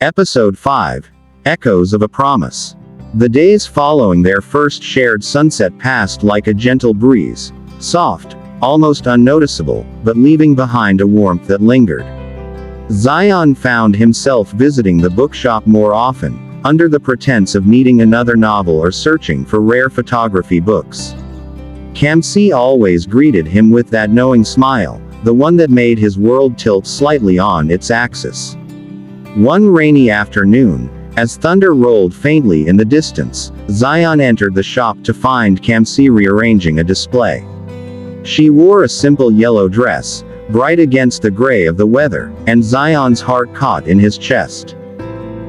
Episode 5. Echoes of a Promise. The days following their first shared sunset passed like a gentle breeze, soft, almost unnoticeable, but leaving behind a warmth that lingered. Zion found himself visiting the bookshop more often, under the pretense of needing another novel or searching for rare photography books. Kamsi always greeted him with that knowing smile, the one that made his world tilt slightly on its axis. One rainy afternoon, as thunder rolled faintly in the distance, Zion entered the shop to find Kamsi rearranging a display. She wore a simple yellow dress, bright against the gray of the weather, and Zion's heart caught in his chest.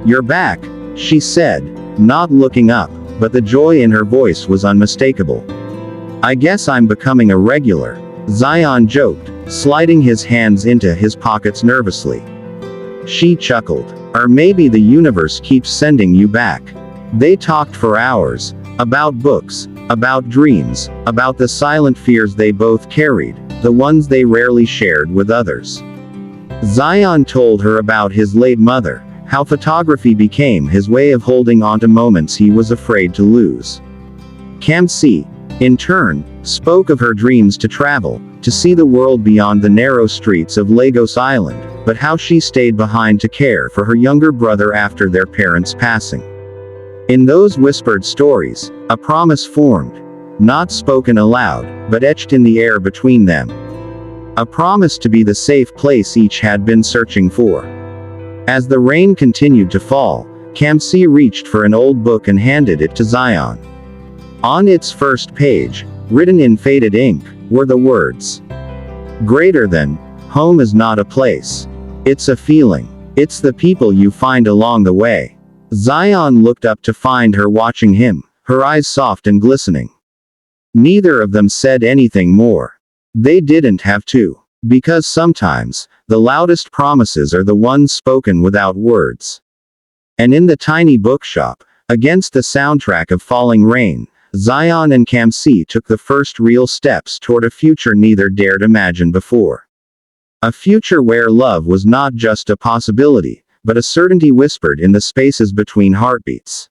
"You're back," she said, not looking up, but the joy in her voice was unmistakable. "I guess I'm becoming a regular," Zion joked, sliding his hands into his pockets nervously. She chuckled. "Or maybe the universe keeps sending you back." They talked for hours, about books, about dreams, about the silent fears they both carried, the ones they rarely shared with others. Zion told her about his late mother, how photography became his way of holding on to moments he was afraid to lose. Kamsi, in turn, spoke of her dreams to travel, to see the world beyond the narrow streets of Lagos Island, but how she stayed behind to care for her younger brother after their parents' passing. In those whispered stories, a promise formed, not spoken aloud, but etched in the air between them. A promise to be the safe place each had been searching for. As the rain continued to fall, Kamsi reached for an old book and handed it to Zion. On its first page, written in faded ink, were the words, "Greater than, home is not a place. It's a feeling. It's the people you find along the way." Zion looked up to find her watching him, her eyes soft and glistening. Neither of them said anything more. They didn't have to. Because sometimes, the loudest promises are the ones spoken without words. And in the tiny bookshop, against the soundtrack of falling rain, Zion and Kamsi took the first real steps toward a future neither dared imagine before. A future where love was not just a possibility, but a certainty whispered in the spaces between heartbeats.